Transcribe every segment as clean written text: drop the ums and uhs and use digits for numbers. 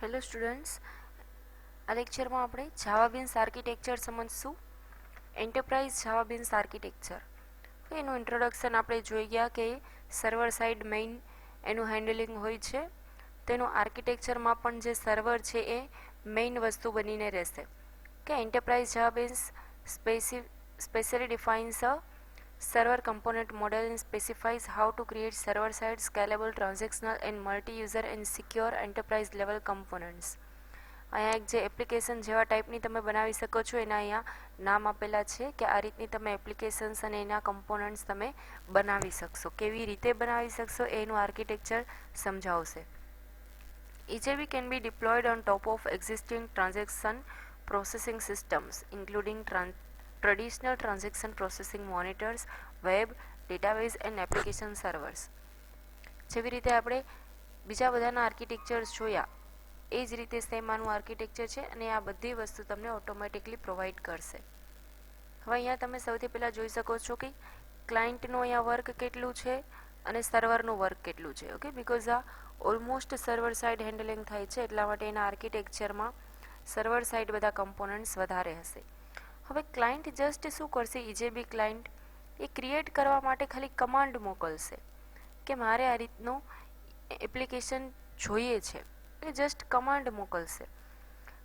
Hello students, આ લેક્ચરમાં આપણે જાવાબીન્સ આર્કિટેક્ચર સમજશું. એન્ટરપ્રાઇઝ જાવાબીન્સ આર્કિટેક્ચર એનું ઇન્ટ્રોડક્શન આપણે જોઈ ગયા કે સર્વર સાઇડ મેઇન એનું હેન્ડલિંગ હોય છે. તેનું આર્કિટેક્ચરમાં પણ જે સર્વર છે એ મેઇન વસ્તુ બનીને રહેશે. કે enterprise JavaBeans specially defines a server component model and specifies how to create server-side scalable, transactional and multi-user and secure enterprise level components. અહીંયા એક જે એપ્લિકેશન જેવા ટાઈપની તમે બનાવી શકો છો એના અહીંયા નામ આપેલા છે કે આ રીતની તમે એપ્લિકેશન્સ અને એના કમ્પોનન્ટ્સ તમે બનાવી શકશો. કેવી રીતે બનાવી શકશો એનું આર્કિટેક્ચર સમજાવશે. EJB can be deployed on top of existing transaction processing systems including traditional transaction processing monitors, web, database and application servers. જેવી રીતે આપણે બીજા બધાના આર્કિટેક્ચર્સ જોયા એ જ રીતે સેમ આનું આર્કિટેક્ચર છે અને આ બધી વસ્તુ તમને ઓટોમેટિકલી પ્રોવાઈડ કરશે. હવે અહીંયા તમે સૌથી પહેલાં જોઈ શકો છો કે ક્લાયન્ટનું અહીંયા વર્ક કેટલું છે અને સર્વરનું વર્ક કેટલું છે. ઓકે, બીકોઝ આ ઓલમોસ્ટ સર્વર સાઇડ હેન્ડલિંગ થાય છે એટલા માટે એના આર્કિટેક્ચરમાં સર્વર સાઇડ બધા કમ્પોનન્ટ્સ વધારે હશે. હવે ક્લાયન્ટ જસ્ટ શું કરશે, EJB ક્લાયન્ટ એ ક્રિએટ કરવા માટે ખાલી કમાન્ડ મોકલશે કે મારે આ રીતનું એપ્લિકેશન જોઈએ છે, એ જસ્ટ કમાન્ડ મોકલશે.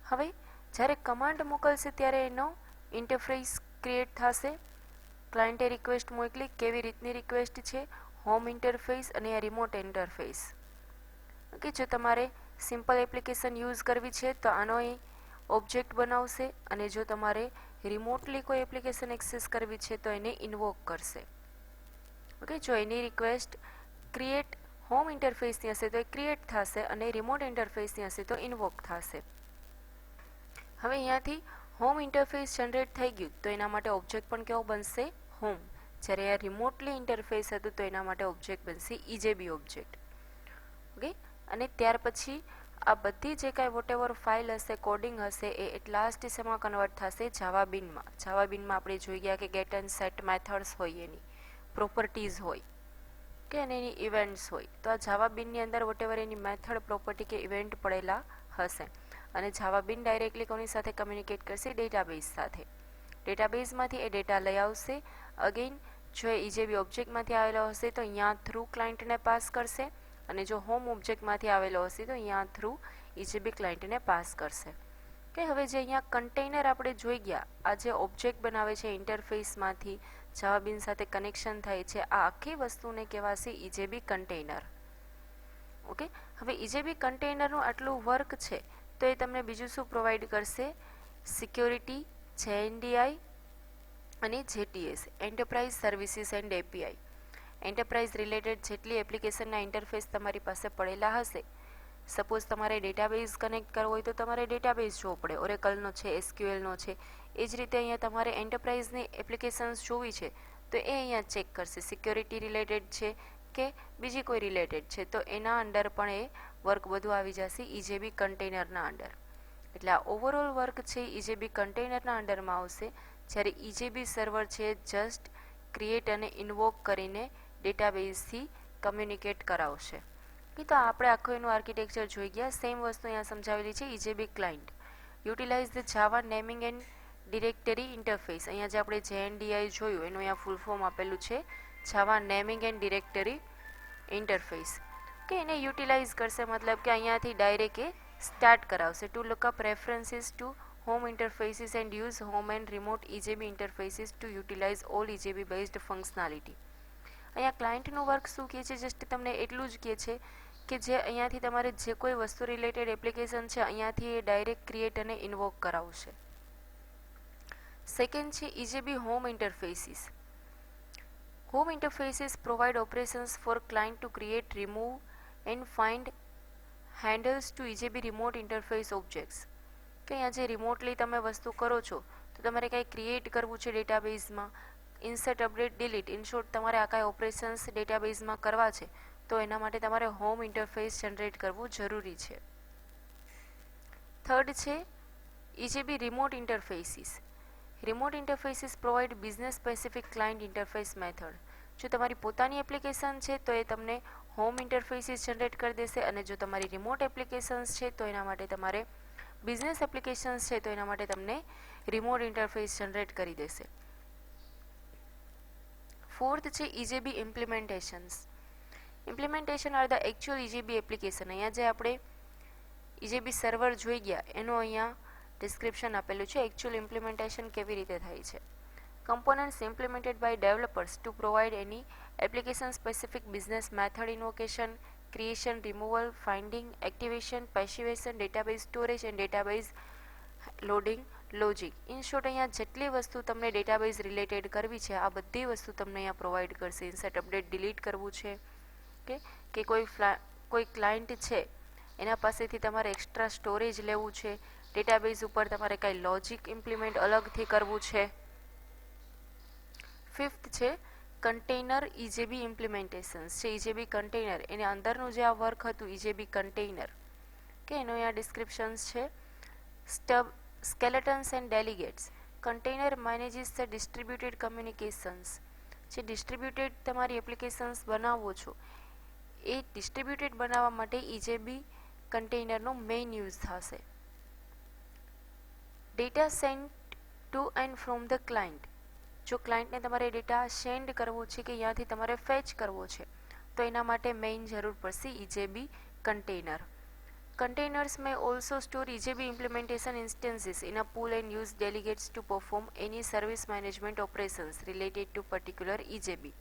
હવે જ્યારે કમાન્ડ મોકલશે ત્યારે એનો ઇન્ટરફેસ ક્રિએટ થશે. ક્લાયન્ટે રિક્વેસ્ટ મોકલી, કેવી રીતની રિક્વેસ્ટ છે, હોમ ઇન્ટરફેસ અને રિમોટ ઇન્ટરફેસ. ઓકે, જો તમારે સિમ્પલ એપ્લિકેશન યુઝ કરવી છે તો આનો એ ઓબ્જેક્ટ બનાવશે અને જો તમારે રિમોટલી કોઈ એપ્લિકેશન એક્સેસ કરવી છે તો એને ઇન્વોક કરશે. ઓકે, જો એની રિક્વેસ્ટ ક્રિએટ હોમ ઇન્ટરફેસની હશે તો એ ક્રિએટ થશે અને રિમોટ ઇન્ટરફેસની હશે તો ઇન્વોક થશે. હવે અહીંયાથી હોમ ઇન્ટરફેસ જનરેટ થઈ ગયું તો એના માટે ઓબ્જેક્ટ પણ કેવો બનશે, હોમ. જ્યારે આ રિમોટલી ઇન્ટરફેસ હતું તો એના માટે ઓબ્જેક્ટ બનશે EJB ઓબ્જેક્ટ. ઓકે, અને ત્યાર પછી આ બધી જે કાંઈ વોટેવર ફાઇલ હશે, કોડિંગ હશે એ એટ લાસ્ટ શેમાં કન્વર્ટ થશે, જાવાબીનમાં. જાવાબીનમાં આપણે જોઈ ગયા કે ગેટ એન્ડ સેટ મેથડ્સ હોય, એની પ્રોપર્ટીઝ હોય કે અને એની ઇવેન્ટ્સ હોય. તો આ જાવાબીનની અંદર વોટેવર એની મેથડ, પ્રોપર્ટી કે ઇવેન્ટ પડેલા હશે અને જાવાબીન ડાયરેક્ટલી કોની સાથે કમ્યુનિકેટ કરશે, ડેટાબેઝ સાથે. ડેટાબેઝમાંથી એ ડેટા લઈ આવશે. અગેન જો એ EJB ઓબ્જેક્ટમાંથી આવેલો હશે તો અહીંયા થ્રુ ક્લાયન્ટને પાસ કરશે અને જો હોમ ઓબ્જેક્ટમાંથી આવેલો હશે તો અહીંયા થ્રુ EJB ક્લાયન્ટને પાસ કરશે. કે હવે જે અહીંયા કન્ટેનર આપણે જોઈ ગયા, આ જે ઓબ્જેક્ટ બનાવે છે ઇન્ટરફેસમાંથી જાવાબીન સાથે કનેક્શન થાય છે, આ આખી વસ્તુને કહેવાશે EJB કન્ટેનર. ઓકે, હવે EJB કન્ટેનરનું આટલું વર્ક છે તો એ તમને બીજું શું પ્રોવાઈડ કરશે, સિક્યોરિટી, JNDI અને JTS, enterprise services and API. Enterprise related જેટલી એપ્લિકેશનના ઇન્ટરફેસ તમારી પાસે પડેલા હશે, સપોઝ તમારે ડેટાબેઝ કનેક્ટ કરવો હોય તો તમારે ડેટાબેઝ જોવો પડે, ઓરેકલનો છે, SQLનો છે. એ જ રીતે અહીંયા તમારે એન્ટરપ્રાઇઝની એપ્લિકેશન્સ જોવી છે તો એ અહીંયા ચેક કરશે, સિક્યોરિટી રિલેટેડ છે કે બીજી કોઈ રિલેટેડ છે, તો એના અંડર પણ એ વર્ક બધું આવી જશે EJB કન્ટેનરના અંડર. એટલે આ ઓવરઓલ વર્ક છે EJB કન્ટેનરના અંડરમાં આવશે, જ્યારે EJB સર્વર છે જસ્ટ ક્રિએટ અને ઇન્વોક કરીને ડેટાબેઝથી કમ્યુનિકેટ કરાવશે. તો આપણે આખું એનું આર્કિટેક્ચર જોઈ ગયા. સેમ વસ્તુ અહીંયા સમજાવેલી છે. EJB client utilise the Java naming and directory interface. અહીંયા જે આપણે JNDI જોયું એનું અહીંયા ફૂલ ફોર્મ આપેલું છે, Java naming and directory interface. કે એને યુટિલાઇઝ કરશે, મતલબ કે અહીંયાથી ડાયરેક્ટ એ સ્ટાર્ટ કરાવશે. To lookup references to home interfaces and use home and remote EJB interfaces to utilize all EJB based functionality. અહીંયા ક્લાયન્ટનું વર્ક શું કહે છે, જસ્ટ તમને એટલું જ કહે છે કે જે અહીંયાથી તમારે જે કોઈ વસ્તુ રિલેટેડ એપ્લિકેશન છે અહીંયાથી એ ડાયરેક્ટ ક્રિએટ અને ઇન્વોક કરાવશે. સેકન્ડ છે EJB home interfaces. Home interfaces provide operations for client to create, remove and find handles to EJB remote interface objects. કે અહીંયા જે રિમોટલી તમે વસ્તુ કરો છો તો તમારે કાંઈ ક્રિએટ કરવું છે ડેટાબેઝમાં, insert, update, delete, in short તમારે આ કાંઈ ઓપરેશન્સ ડેટાબેઝમાં કરવા છે તો એના માટે તમારે હોમ ઇન્ટરફેસ જનરેટ કરવું જરૂરી છે. થર્ડ છે EJB remote interfaces. Remote interfaces provide business specific client interface method. જો તમારી પોતાની એપ્લિકેશન છે તો એ તમને હોમ ઇન્ટરફેસીસ જનરેટ કરી દેશે, અને જો તમારી રિમોટ એપ્લિકેશન્સ છે તો એના માટે તમારે બિઝનેસ એપ્લિકેશન્સ છે તો એના માટે તમને રિમોટ ઇન્ટરફેસ જનરેટ કરી દેશે. ફોર્થ છે EJB implementations. Implementation are the actual EJB application. અહીંયા જે આપણે ઇજેબી સર્વર જોઈ ગયા એનું અહીંયા ડિસ્ક્રિપ્શન આપેલું છે. એકચ્યુઅલ ઇમ્પ્લિમેન્ટેશન કેવી રીતે થાય છે. Components implemented by developers to provide any application specific business method invocation, creation, removal, finding, activation, passivation, database storage and database loading logic. In short, અહીંયા જેટલી વસ્તુ તમને ડેટાબેઝ રિલેટેડ કરવી છે આ બધી વસ્તુ તમને અહીંયા પ્રોવાઈડ કરશે. ઇન્સર્ટ અપડેટ ડિલીટ કરવું છે કે કોઈ ક્લાયન્ટ છે એના પાસેથી તમારે એક્સ્ટ્રા સ્ટોરેજ લેવું છે, ડેટાબેઝ ઉપર તમારે કાંઈ લોજિક ઇમ્પ્લિમેન્ટ અલગથી કરવું છે. ફિફ્થ છે કન્ટેનર ઇજેબી ઇમ્પ્લિમેન્ટેશન્સ છે. ઇજેબી કન્ટેનર એને અંદરનું જે આ વર્ક હતું ઇજેબી કન્ટેનર કે એનું અહીંયા ડિસ્ક્રિપ્શન્સ છે. Skeletons and delegates. Container manages the distributed communications. જે ડિસ્ટ્રીબ્યુટેડ તમારી એપ્લિકેશન્સ બનાવો છો એ ડિસ્ટ્રીબ્યુટેડ બનાવવા માટે ઇજેબી કન્ટેનરનો મેઇન યુઝ થશે. Data sent to and from the client. જો ક્લાયન્ટને તમારે ડેટા સેન્ડ કરવો છે કે અહીંયાથી તમારે ફેચ કરવો છે તો એના માટે મેઇન જરૂર પડશે ઇજેબી container. Containers may also store EJB implementation instances in a pool and use delegates to perform any service management operations related to particular EJB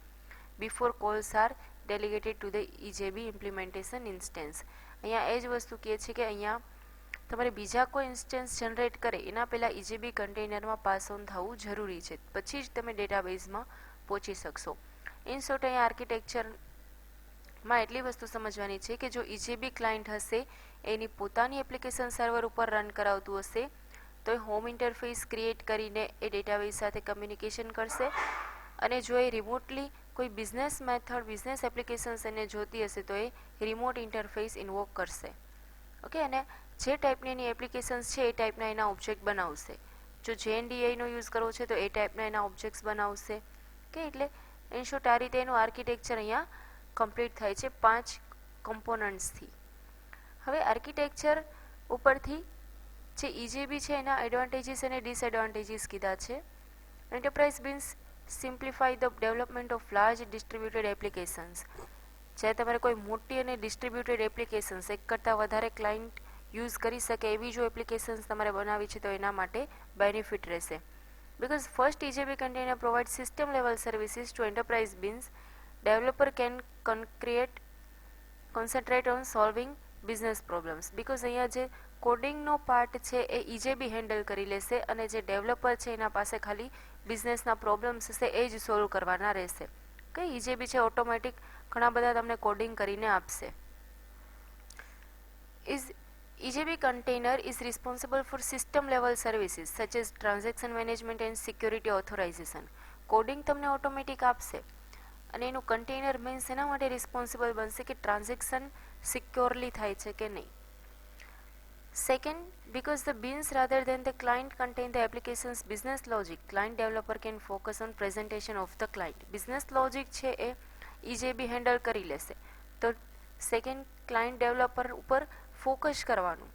before calls are delegated to the EJB implementation instance. અહીંયા એ જ વસ્તુ કહે છે કે અહીંયા તમારે બીજા કોઈ ઇન્સ્ટન્સ જનરેટ કરે એના પહેલાં ઇજેબી કન્ટેનરમાં પાસ ઓન થવું જરૂરી છે, પછી જ તમે ડેટાબેઝમાં પહોંચી શકશો. ઇન શોર્ટ અહીંયા આર્કિટેક્ચરમાં એટલી વસ્તુ સમજવાની છે કે જો ઇજેબી ક્લાયન્ટ હશે એની પોતાની એપ્લિકેશન સર્વર ઉપર રન કરાવતું હશે તો એ હોમ ઇન્ટરફેસ ક્રિએટ કરીને એ ડેટાબેઝ સાથે કમ્યુનિકેશન કરશે, અને જો એ રિમોટલી કોઈ બિઝનેસ મેથડ બિઝનેસ એપ્લિકેશન્સ એને જોતી હશે તો એ રિમોટ ઇન્ટરફેસ ઇન્વોક કરશે. ઓકે, અને જે ટાઈપની એની એપ્લિકેશન્સ છે એ ટાઈપના એના ઓબ્જેક્ટ બનાવશે. જો JNDIનો યુઝ કરવો છે તો એ ટાઈપના એના ઓબ્જેક્ટ્સ બનાવશે કે એટલે ઇન શોર્ટ આ રીતે એનું આર્કિટેક્ચર અહીંયા કમ્પ્લીટ થાય છે 5 કમ્પોનન્ટ્સથી. હવે આર્કિટેક્ચર ઉપરથી જે ઇજેબી છે એના એડવાન્ટેજીસ અને ડિસએડવાન્ટેજીસ કીધા છે. Enterprise beans simplify the development of large distributed applications. જ્યારે તમારે કોઈ મોટી અને ડિસ્ટ્રીબ્યુટેડ એપ્લિકેશન્સ એક કરતાં વધારે ક્લાયન્ટ યુઝ કરી શકે એવી જો એપ્લિકેશન્સ તમારે બનાવી છે તો એના માટે બેનિફિટ રહેશે. Because first EJB container provide system level services to enterprise beans. Developer can concentrate on solving business problems. Because અહીંયા જે કોડિંગનો પાર્ટ છે એ ઇજેબી હેન્ડલ કરી લેશે અને જે ડેવલપર છે એના પાસે ખાલી બિઝનેસના પ્રોબ્લેમ્સ હશે એ જ સોલ્વ કરવાના રહેશે. કે ઇજેબી છે ઓટોમેટિક ઘણા બધા તમને કોડિંગ કરીને આપશે. EJB container is responsible for system level services such as transaction management and security authorization. Coding તમને ઓટોમેટિક આપશે અને એનું કન્ટેનર મીન્સ એના માટે રિસ્પોન્સિબલ બનશે કે ટ્રાન્ઝેક્શન સિક્યોરલી થાય છે કે નહીં. Second, because the beans rather than the client contain the application's business logic, client developer can focus on presentation of the client. business logic છે એ EJB હેન્ડલ કરી લેશે તો સેકન્ડ ક્લાયન્ટ ડેવલપર ઉપર ફોકસ કરવાનું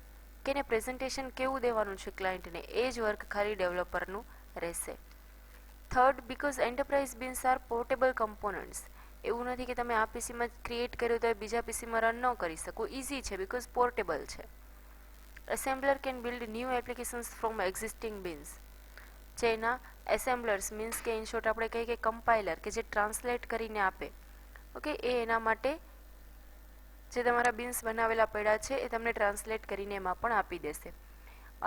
કે એને પ્રેઝન્ટેશન કેવું દેવાનું છે ક્લાયન્ટને એ જ વર્ક ખાલી ડેવલપરનું રહેશે. Third, because enterprise beans are portable components. એવું નથી કે તમે આ પીસીમાં ક્રિએટ કર્યું તો એ બીજા પીસીમાં રન ન કરી શકો, ઇઝી છે બિકોઝ પોર્ટેબલ છે. Assembler can build new applications from existing beans. જે એના એસેમ્બલર્સ મીન્સ કે ઇન શોર્ટ આપણે કહીએ કે કમ્પાઇલર કે જે ટ્રાન્સલેટ કરીને આપે, ઓકે, એ એના માટે જે તમારા બીન્સ બનાવેલા પડ્યા છે એ તમને ટ્રાન્સલેટ કરીને એમાં પણ આપી દેશે.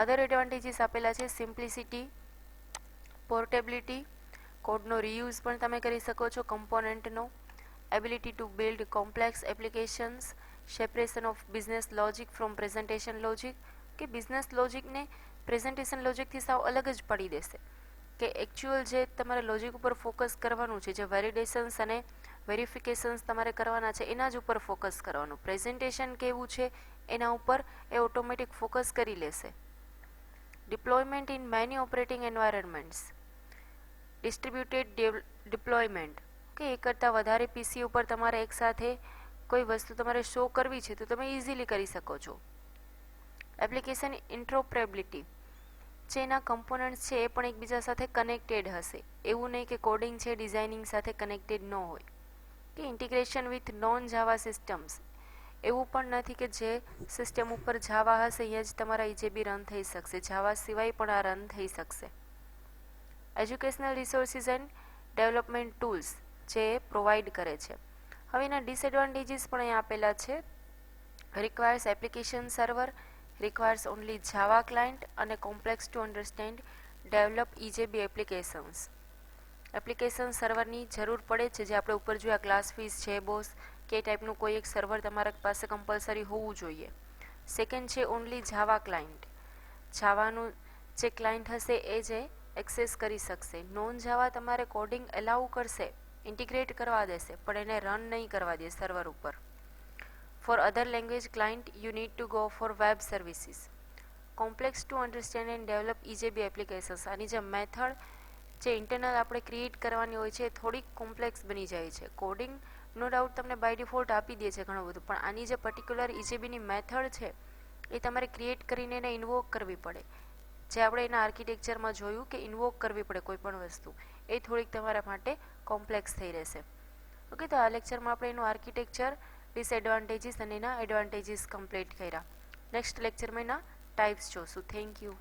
અધર એડવાન્ટેજીસ આપેલા છે સિમ્પ્લિસિટી, પોર્ટેબિલિટી, કોડનો રીયુઝ પણ તમે કરી શકો છો કમ્પોનન્ટનો, ability to build complex applications, separation of business logic from presentation logic. કે બિઝનેસ લોજિકને પ્રેઝન્ટેશન લોજિકથી સાવ અલગ જ પડી દેશે કે એકચ્યુઅલ જે તમારે લોજિક ઉપર ફોકસ કરવાનું છે, જે વેલિડેશન્સ અને વેરિફિકેશન્સ તમારે કરવાના છે એના જ ઉપર ફોકસ કરવાનું. પ્રેઝન્ટેશન કેવું છે એના ઉપર એ ઓટોમેટિક ફોકસ કરી લેશે. Deployment in many operating environments, distributed deployment કે એક કરતાં વધારે પીસી ઉપર તમારે એકસાથે કોઈ વસ્તુ તમારે શો કરવી છે તો તમે ઇઝીલી કરી શકો છો. એપ્લિકેશન ઇન્ટરઓપરેબિલિટી, જે એના કમ્પોનન્ટ્સ છે એ પણ એકબીજા સાથે કનેક્ટેડ હશે. એવું નહીં કે કોડિંગ છે ડિઝાઇનિંગ સાથે કનેક્ટેડ ન હોય. કે integration with non Java systems, એવું પણ નથી કે જે સિસ્ટમ ઉપર જાવા હશે અહીંયા જ તમારા ઇજેબી રન થઈ શકશે, જાવા સિવાય પણ આ રન થઈ શકશે. Educational resources and development tools જે પ્રોવાઈડ કરે છે. હવે એના ડિસએડવાન્ટેજીસ પણ અહીંયા આપેલા છે. Requires application server, requires only Java client અને complex to understand develop EJB applications. Application સર્વરની જરૂર પડે છે, જે આપણે ઉપર જોયા ક્લાસ ફીસ છે, બોસ કે એ ટાઈપનું કોઈ એક સર્વર તમારા પાસે કમ્પલસરી હોવું જોઈએ. સેકન્ડ છે ઓનલી જાવા ક્લાયન્ટ, જાવાનું જે ક્લાયન્ટ હશે એ જે એક્સેસ કરી શકશે. નોન જાવા તમારે કોડિંગ એલાઉ કરશે, ઇન્ટિગ્રેટ કરવા દેશે, પણ એને રન નહીં કરવા દે સર્વર ઉપર. For other language client you need to go for web services. Complex to understand and develop EJB applications, આની જે મેથડ જે ઇન્ટરનલ આપણે ક્રિએટ કરવાની હોય છે એ થોડીક કોમ્પ્લેક્સ બની જાય છે. કોડિંગ નો ડાઉટ તમને બાય ડિફોલ્ટ આપી દે છે ઘણું બધું, પણ આની જે પર્ટિક્યુલર ઇજેબીની મેથડ છે એ તમારે ક્રિએટ કરીને એને ઇન્વોક કરવી પડે, જે આપણે એના આર્કિટેક્ચરમાં જોયું કે ઇન્વોક કરવી પડે કોઈ પણ વસ્તુ, એ થોડીક તમારા માટે કોમ્પ્લેક્સ થઈ રહેશે. ઓકે, તો આ લેક્ચરમાં આપણે એનું આર્કિટેક્ચર, ડિસએડવાન્ટેજીસ અને એના એડવાન્ટેજીસ કમ્પ્લીટ કર્યા. નેક્સ્ટ લેક્ચરમાં એના ટાઈપ્સ જોશું. Thank you.